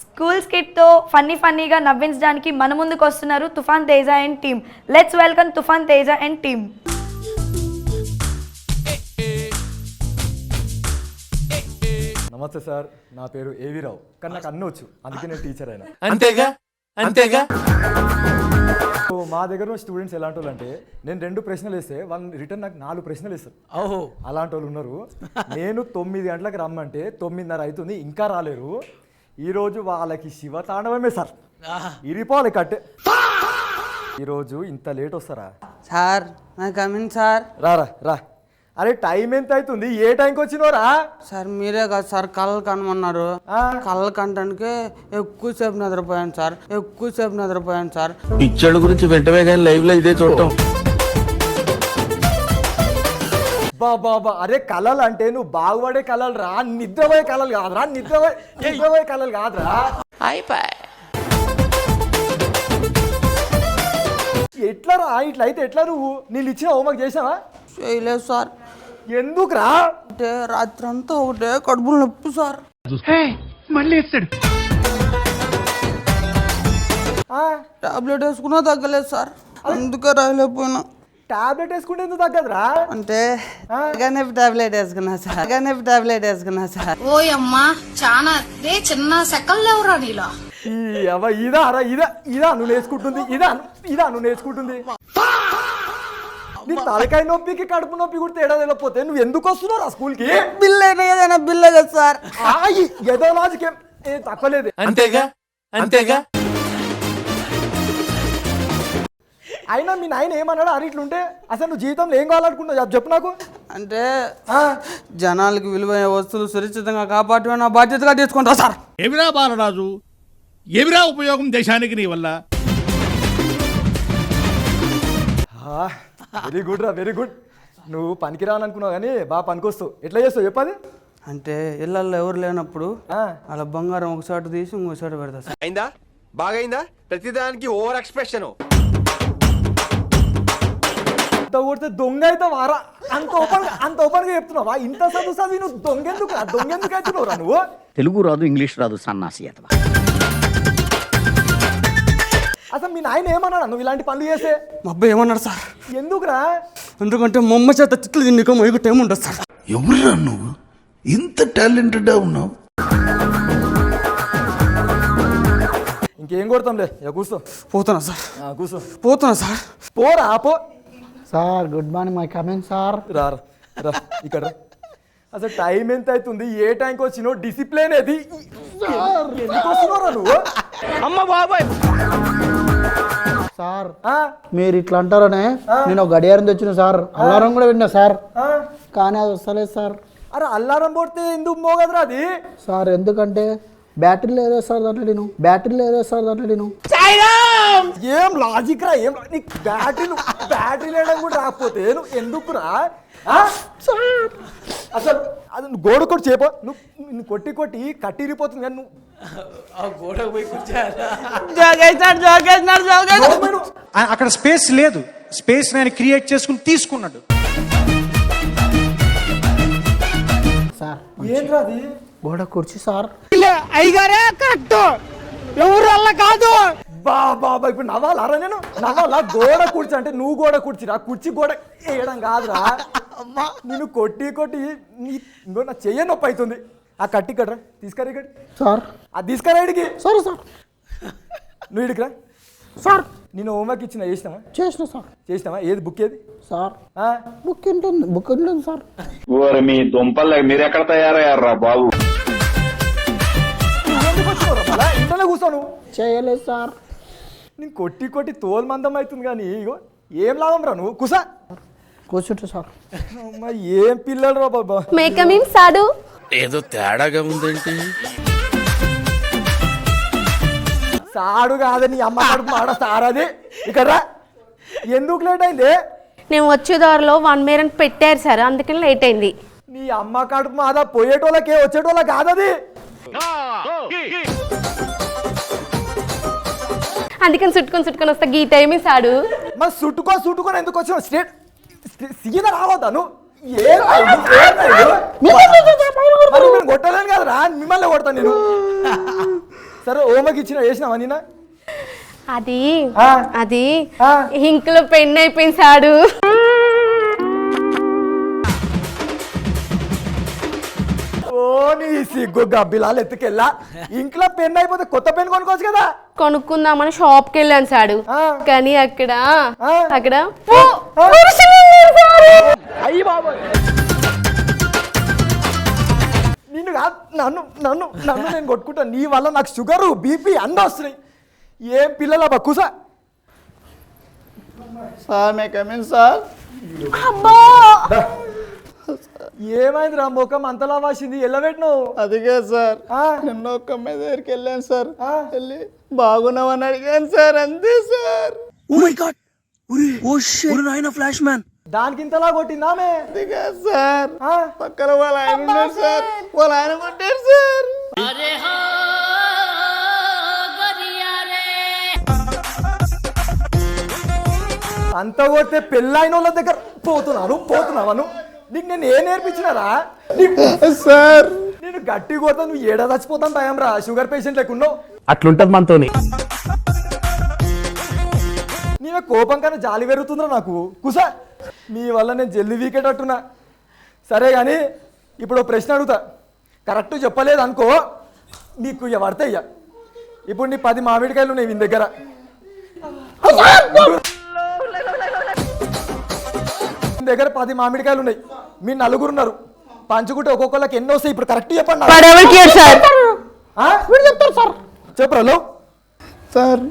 School స్కిట్తో ఫన్నీగా నవ్వించడానికి మన ముందుకు వస్తున్నారు తుఫాన్ Teja and team. Let's welcome తుఫాన్ తేజ అండ్ టీమ్. నమస్తే సార్, నా పేరు ఏవి రావు, కానీ నాకు అన్నీ వచ్చు, అందుకే నేను టీచర్ అయినా. అంతేగా మా దగ్గర స్టూడెంట్స్ ఎలాంటి వాళ్ళు అంటే, నేను 2 ప్రశ్నలు వేస్తే వాళ్ళు రిటర్న్ నాకు 4 ప్రశ్నలు వేస్తారు. ఓహో, అలాంటి వాళ్ళు ఉన్నారు. నేను 9 గంటలకు రమ్మంటే 9:30 అవుతుంది, ఇంకా రాలేరు. ఈరోజు వాళ్ళకి శివతాండవమే సార్, ఇరిపోవాలి కట్టే. ఈరోజు ఇంత లేట్ వస్తారా సార్? Come in sir. రా. అరే టైం ఎంత అవుతుంది, ఏ టైంకి వచ్చినోరా? సార్ మీరే కదా సార్ కళ్ళు కనమన్నారు. కళ్ళు కంటానికి ఎక్కువసేపు నిద్రపోయాను సార్. పిచ్చోళ్ళ గురించి వెంటనే కానీ లైవ్ లో ఇదే చూడటం. బాబా అరే కళలు అంటే నువ్వు బాగుపడే కళలు రా, నిద్రపోయే కళలు కాదురా, నిద్రపోయే కళలు కాదురా. ఎట్లా రా, ఇట్లా అయితే ఎట్లా? నువ్వు నీళ్ళు ఇచ్చిన హోంవర్క్ చేసావా? చేయలేదు సార్. ఎందుకురా? అంటే రాత్రి అంతా ఒకటే కడుపులు నొప్పి సార్. మళ్ళీ ఇస్తాడు. టాబ్లెట్ వేసుకున్నా తగ్గలేదు సార్, అందుకే రాయలేకపోయినా. టాబ్లెట్ వేసుకుంటే ఎందుకు తగ్గదురా? అంటే టాబ్లెట్ వేసుకున్నా సార్. ఓయమ్మా చానా చిన్న సెకల్ లేవురా నీలో. ఇదా నువ్వు నేర్చుకుంటుంది, ఇదా నువ్వు నేర్చుకుంటుంది. నీ తలకాయ నొప్పికి కడుపు నొప్పి కూడా తేడా తెలియకపోతే నువ్వు ఎందుకు వస్తున్నావు ఆ స్కూల్కి? బిల్ అయినా ఏదైనా బిల్ కదా సార్. ఏదో లాజిక్ తక్కువలేదు. అంతేగా అయినా మీ నాయన ఏమన్నాడు? అరే ఇట్లుంటే అసలు నువ్వు జీవితంలో ఏం కావాలనుకుంటున్నావు చెప్పు నాకు. అంటే జనాలకి విలువైన వస్తువులు సురక్షితంగా కాపాడటమే నా బాధ్యతగా తీసుకుంటా సార్. ఎవిరా బాలరాజు, ఎవిరా ఉపయోగం దేశానికి నీ వల్ల? వెరీ గుడ్ రా, వెరీ గుడ్. నువ్వు పనికి రాననుకున్నావు కానీ బాగా పనికొస్తావు. ఎట్లా చేస్తావు చెప్పది? అంటే ఇళ్ళల్లో ఎవరు లేనప్పుడు అలా బంగారం ఒకసారి తీసి ఇంకోసారి పెడతా సార్. అయిందా? బాగైందా? ప్రతిదానికి ఓవర్ ఎక్స్ప్రెషన్. అంత కొడితే దొంగ అయితే వారా, అంత ఓపెన్గా చెప్తున్నావా? ఇంత చదువు నువ్వు దొంగెందుకు అవుతున్నావు రా నువ్వు? తెలుగు రాదు, ఇంగ్లీష్ రాదు, సన్నాసి అతవా. అసలు మీ నాయన ఏమన్నాడు నువ్వు ఇలాంటి పనులు చేస్తే? మా అబ్బాయి ఏమన్నాడు సార్? ఎందుకురా? ఎందుకంటే మా అమ్మ చేత తిట్లు తిన్నక మొయ్యకు టైం ఉండదు సార్. ఎవరురా నువ్వు, ఇంత టాలెంటెడ్ ఉన్నావు? ఇంకేం కొడతాంలే, కూర్చో. పోతున్నా సార్. కూర్చో. పోతున్నా సార్. పోరా పో. Sir good morning, my coming sir. రా ఇక్కడ. అసలు టైం ఎంత అవుతుంది, ఏ టైంకి వచ్చినావు? డిసిప్లిన్ ఏది? ఎందుకు వస్తున్నావురా నువ్వు? అమ్మ బాబాయ్ సార్ మీరు ఇట్లా అంటారనే నేను ఒక గడియారం తెచ్చిన సార్, అలారం కూడా విన్నా సార్, కానీ అది వస్తలేదు సార్. అరే అల్లారం పోతే ఎందుకు మోగదురా అది? సార్ ఎందుకంటే బ్యాటరీ లేదో సార్ దాంట్లో నేను. ఏం లాజిక్ రా, ఏం నీకు బ్యాటరీ లేడం కూడా రాకపోతే నువ్వు ఎందుకురా? అసలు అది నువ్వు గోడ కొట్టి చేపో, నువ్వు కొట్టి కట్టిరిపోతుంది కానీ నువ్వు గోడకు పోయి కూర్చోాలి. అక్కడ స్పేస్ లేదు, స్పేస్ నేను క్రియేట్ చేసుకుని తీసుకున్నాడు సార్. ఏంట్రా అది? గోడ కుర్చీ సార్. అయ్యగారే కరెక్ట్, ఎవరు వల్ల కాదు. బాబా ఇప్పుడు నవ్వాలరా? నేను నవ్వాలా? గోడ కుర్చీ అంటే నువ్వు గోడ కుర్చీరా, కుర్చీ గోడ వేయడం కాదురా. నేను కొట్టి ఇంకో నా చెయ్య నొప్పి అవుతుంది. ఆ కట్టి కట్రా, తీసుకురా ఇక్కడ సార్. అది తీసుకురా ఇడికి. సరే సార్. నువ్వు ఇడికిరా సార్. నేను హోంవర్క్ చేసినావా? చేసిన సార్. చేసినావా? ఏది బుక్ ఏది సార్? బుక్ ఉంటుంది సార్. మీ దుంపల్ మీరు ఎక్కడ తయారయ్యారా బాబు? ఇంట్లోనే కూర్చోను. చేయలేదు సార్. నేను కొట్టి తోలు మందం అవుతుంది కానీ ఇగో ఏం లాభం రా? నువ్వు కూర్చుంటా సార్. ఏం పిల్లలు రా బాబా. మేకమీం సాడు ఏదో తేడాగా ఉందేంటి? సాడు కాదని అమ్మ కడుపు ఆడ సారది. ఇక్కడ ఎందుకు లేట్ అయింది? నేను వచ్చే దారిలో 1 మీరన్ పెట్టారు సార్, అందుకని లేట్ అయింది. నీ అమ్మ కడుపు మాదా పోయేటోళ్ళకే వచ్చేటోళ్ళ కాదది. అందుకని చుట్టుకొని వస్తా. గీ టైమే సాడు. మరి చుట్టుకొని ఎందుకు వచ్చినావు? స్ట్రేట్ సీదా రావద్దా నువ్వు? కొట్టలేను కదరా, మిమ్మల్ని కొడతాను నేను. సరే హోంవర్క్ ఇచ్చిన వేసినావా నిన్న అది ఆ. అది ఆ. ఇంట్లో పెన్ అయిపోయింది సారు. ఓ నీ సిగ్గు గబ్బిలాలు ఎత్తుకెళ్ళా ఇంట్లో పెన్ అయిపోతే కొత్త పెన్ కొనుక్కోవచ్చు కదా. కొనుక్కుందామని షాప్కి వెళ్ళాను సాడు, ఆ. కానీ అక్కడ ఆ. అక్కడ నిన్ను కాదు, నన్ను నన్ను నన్ను నేను కొట్టుకుంటా. నీ వల్ల నాకు షుగరు బీపీ అన్నీ వస్తున్నాయి. ఏం పిల్లల బక్కుసా సార్ మే కమిన్ సార్. ఏమైంది రా ముఖం అంతలా వాసింది ఎల్లబెట్టినావు? అదిగే సార్, ఆ. నిన్న ఒక అమ్మాయి దగ్గరికి వెళ్ళాను సార్. ఆ. వెళ్ళి బాగున్నావని అడిగాను సార్, అంతే సార్. దానికి ఇంతలా కొట్టిందామే? అదిగా సార్, ఆ. పక్కన వాళ్ళ ఆయన ఉన్నారు సార్, వాళ్ళ ఆయన కొట్టారు సార్. అంత కొడితే పెళ్ళైన వాళ్ళ దగ్గర పోతున్నావను. నీకు నేను ఏం నేర్పించినారా? సార్ నేను గట్టి కొడతా, నువ్వు ఏడా చచ్చిపోతాను భయం రా. షుగర్ పేషెంట్ లేకున్నావు. అట్లుంటది మనతోని. నీవే కోపం కన్నా జాలి పెరుగుతుందిరా నాకు. కుసా మీ వల్ల నేను జల్లి వీకేటట్టున్నా. సరే కానీ ఇప్పుడు ఓ ప్రశ్న అడుగుతా, కరెక్ట్ చెప్పలేదు అనుకో నీకు ఇక పడతాయి. ఇక ఇప్పుడు నీ 10 మామిడికాయలు ఉన్నాయి వీని దగ్గర. మీ దగ్గర 10 మామిడికాయలు ఉన్నాయి, మీ నలుగురు ఉన్నారు. పంచుకుంటే ఒక్కొక్కళ్ళకి ఎన్ని వస్తాయి? ఇప్పుడు కరెక్ట్ చెప్పండి నాకు. చెప్తారు సార్. చెప్పరా లో సార్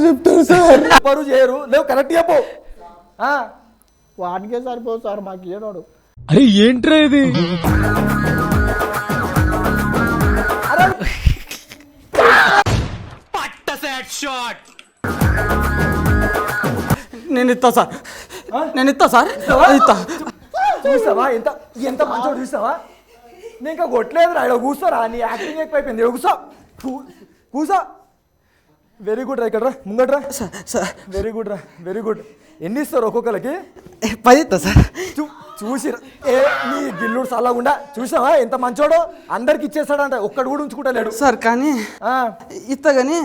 చెప్తారు సార్. ఎవరు చేయరు లేవు, కరెక్ట్ చెప్పు. వాటికే సరిపోదు సార్, మాకు ఏడాడు. అరే ఏంట్రా ఇది? నేను ఇస్తా సార్, నేను ఇస్తా సార్, ఇస్తా. చూసావా ఎంత ఎంత మంచోడు చూసావా? నేను ఇంకా కొట్టలేదు రా. ఇక్కడ కూర్చోరా, నీ యాక్టింగ్ ఎక్కువైపోయింది. కూర్చో కూర్చో. వెరీ గుడ్ రా, ఇక్కడ రా ముంగట్రా. వెరీ గుడ్ రా, వెరీ గుడ్. ఎన్ని ఇస్తారు ఒక్కొక్కరికి? 10 ఇస్తా సార్. చూసి ఏ నీ గిల్లుడు చల్లకుండా చూసావా ఎంత మంచోడో? అందరికి ఇచ్చేస్తాడంట, ఒక్కడు కూడా ఉంచుకుంటలేడు సార్. కానీ ఆ, ఇస్తా కానీ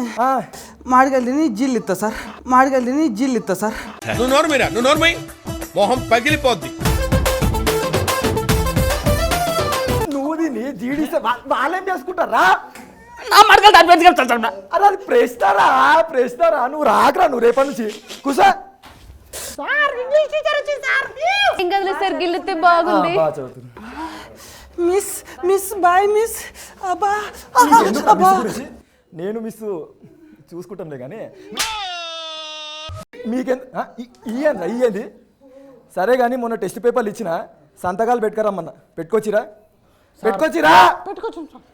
మాడికాయలు తిని జిల్లు ఇస్తా సార్, మాడికాయలు తిని జిల్లు ఇస్తా సార్. నువ్వు నోర్మీరా, నువ్వు నోర్మై, మొహం పగిలిపోద్ది. నువ్వు దీన్ని జీడిస్తే వాళ్ళేం చేసుకుంటారా? నా మాడికాయలు దాని పెంచి చెప్తాను. అరే అది ప్రేస్తారా నువ్వు రాకరా, నువ్వు రేపటి నుంచి కూసా. ఇంకా సార్ గిల్లితే బాగుంది. బాగా చదువుతున్నా. Miss miss boy miss. అబ్బా నీకెందుకురా అబ్బా. మిస్ గురించి? నేను మిస్ చూసుకుంటాంలే కానీ ఇయ్యంది. సరే కానీ మొన్న టెస్ట్ పేపర్లు ఇచ్చిన సంతకాలు పెట్టుకురమ్మన్నా. పెట్టుకొచ్చిరా?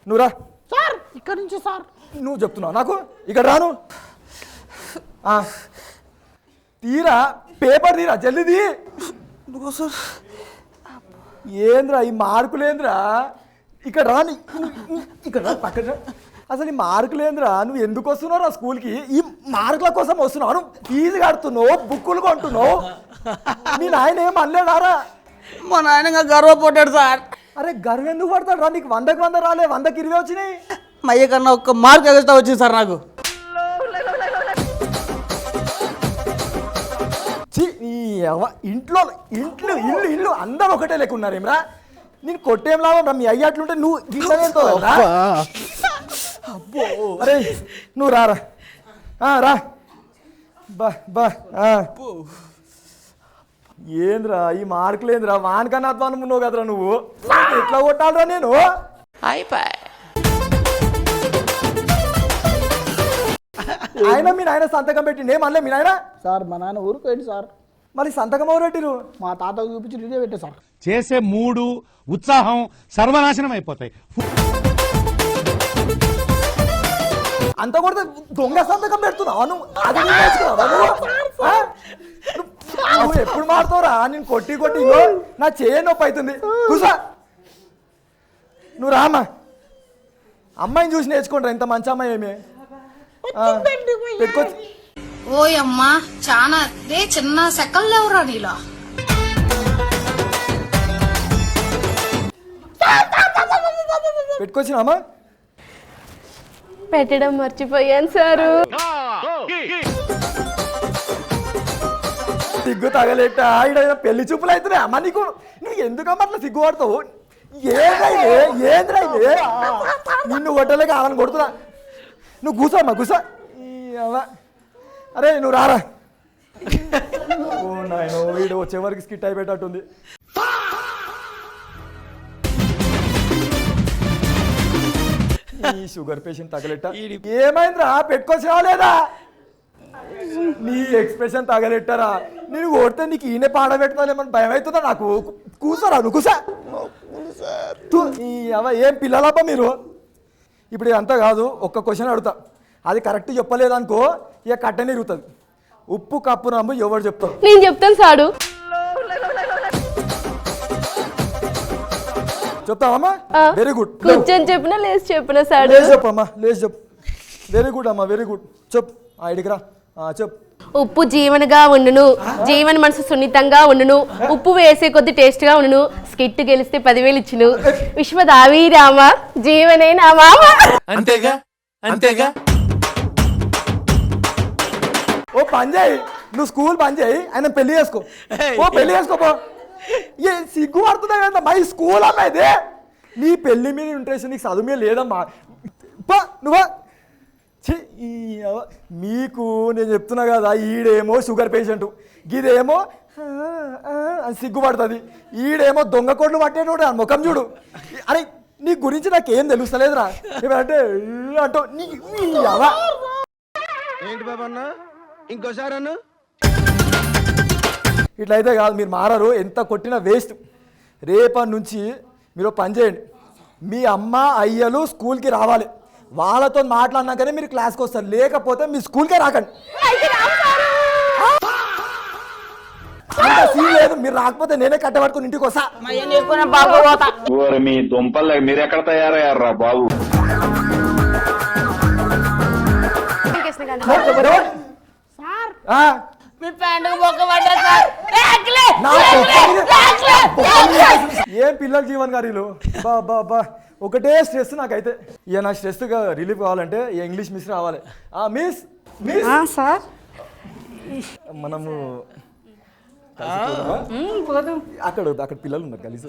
నువ్వు రా సార్. ఇక్కడ నుంచి సార్. నువ్వు చెప్తున్నావు నాకు? ఇక్కడ రాను. తీరా పేపర్ తీరా, జల్దీ. ఏంద్రా ఈ మార్కులేంద్రా? ఇక్కడ రా, ఇక్కడ రా, పక్కన రా. అసలు ఈ మార్కులేంద్రా? నువ్వు ఎందుకు వస్తున్నావు రా స్కూల్కి? ఈ మార్కుల కోసం వస్తున్నావు? నువ్వు ఫీజు కడుతున్నావు, బుక్కులు కొంటున్నావు. మీ నాయన ఏం అనలేదారా? మా నాయన గర్వపడ్డాడు సార్. అరే గర్వం ఎందుకు పడతాడు రా? నీకు 100కి 100 రాలే, 100కి 20 వచ్చినాయి. మయ్య కన్నా ఒక్క మార్క్ ఎగస్ట్రా వచ్చింది సార్ నాకు. ఇల్లు అందరూ ఒకటే లేకున్నారేమ్రా? నేను కొట్టేం లాభం రా? మీ అయ్యట్లుంటే నువ్వు గిట్లనేతో. అరే నువ్వు రారా, రా. బా ఏంద్రా ఈ మార్కులేంద్రా? వానికన్నా అధ్వానం ఉన్నావు కదరా నువ్వు. ఎట్లా కొట్టాలరా నేను? ఆయన మీ నాయన సంతకం పెట్టి ఏమనలే మీ నాయన? సార్ మా నాన్న ఊరుకోండి సార్. మరి సంతకం ఎవరు పెట్టిరు? మా తాతకు చూపించి ఇదే పెట్టే సార్. చేసే మూడు ఉత్సాహం సర్వనాశనం అయిపోతాయి. అంత కూడా దొంగ సంతకం పెడుతున్నావా నువ్వు? అది నువ్వు నేర్చుకున్నావా నువ్వు? నువ్వు ఎప్పుడు మారుతావురా? నేను కొట్టి ఇగో నా చేయ నొప్పి అవుతుంది. కూసా, నువ్వు రామా. అమ్మాయిని చూసి నేర్చుకుంటారా? ఇంత మంచి అమ్మాయి ఏమి పెట్టుకోవచ్చు. ఓయమ్మా చానా రే చిన్న సెకల్ లేవురా నీలో. పెట్టుకొచ్చినామా? పెట్టడం మర్చిపోయాను సారు. సిగ్గు తగలేట ఈడ పెళ్లి చూపులు అవుతున్నాయి అమ్మ నీకు. నువ్వు ఎందుకమ్మా అట్లా సిగ్గు పడతావు? ఏంద్రా నిన్ను కొట్టలేక ఆమెను కొడుతున్నా. నువ్వు కూసమ్మా కూసా. అరే నువ్వు రారా. ఓ నాయనో వీడు వచ్చేవరకు స్కిట్ అయిపోయేటట్టుంది. ఈ షుగర్ పేషెంట్ తగలెట్ట ఏమైందిరా పెట్టుకొచ్చినా లేదా? నీ ఎక్స్ప్రెషన్ తగలెట్టరా. నేను కొడితే నీకు ఈయన పాడబెడతానేమని భయం అవుతుందా నాకు? కూసారా నువ్వు కూసా. ఏం పిల్లలబ్బా మీరు? ఇప్పుడు అంతా కాదు, ఒక్క క్వశ్చన్ అడుగుతా, అది కరెక్ట్ చెప్పలేదనుకో ఇక కట్టెని ఇరుగుతుంది. ఉప్పు కప్పు నమ్ము ఎవరు చెప్తారు? నేను చెప్తాను సాడు. చెప్తావమ్మా? Very good. కూర్చొని చెప్పినా లేచి చెప్పినా సాడు. లేచి చెప్పమ్మా, లేచి చెప్పు. వెరీ గుడ్ అమ్మా, వెరీ గుడ్. చెప్పు ఐడికి రా. చెప్పు. ఉప్పు జీవనగా ఉండును, జీవన మనసు సున్నితంగా ఉండును, ఉప్పు వేసే కొద్ది టేస్ట్ గా ఉండును, స్కిట్ గెలిస్తే 10,000 ఇచ్చును, విశ్వదావి రామ జీవనే నా మామ. అంతేగా అంతేగా. ఓ పని చేయి, నువ్వు స్కూల్ పని చేయి, ఆయన పెళ్లి చేసుకో. ఓ పెళ్లి చేసుకోపో. ఏ సిగ్గు పడుతుందా కదా మై స్కూల్ అమ్మా ఇది. నీ పెళ్లి మీద ఇంట్రెస్ట్, నీకు చదువు మీద లేదమ్మా. నువ్వా మీకు నేను చెప్తున్నా కదా, ఈడేమో షుగర్ పేషెంట్, గిదేమో అని సిగ్గుపడుతుంది, ఈడేమో దొంగ కోట్లు పట్టేటోడు అని ముఖం చూడు. అరే నీ గురించి నాకేం తెలుస్తలేదురా. ఏమంటే అంటూ ఏంటి బాబన్న ఇంకోసారి అన్న ఇట్లయితే కాదు, మీరు మారరు. ఎంత కొట్టినా వేస్ట్. రేపటి నుంచి మీరు పని చేయండి, మీ అమ్మ అయ్యలు స్కూల్కి రావాలి. వాళ్ళతో మాట్లాడినాకనే మీరు క్లాస్కి వస్తారు, లేకపోతే మీ స్కూల్కే రాకండి. అంత సీన్ లేదు, మీరు రాకపోతే నేనే కట్టబట్టుకుని ఇంటికి వస్తా. మీ దుంపలు మీరు ఎక్కడ తయారయ్యారా బాబు? ఏం పిల్లల జీవన్ గారు బా ఒకటే స్ట్రెస్ నాకైతే. ఇక నా స్ట్రెస్ రిలీఫ్ కావాలంటే ఇంగ్లీష్ మిస్ రావాలి. మిస్ మిస్ సార్ మనము అక్కడ అక్కడ పిల్లలు ఉన్నారు కలిసి.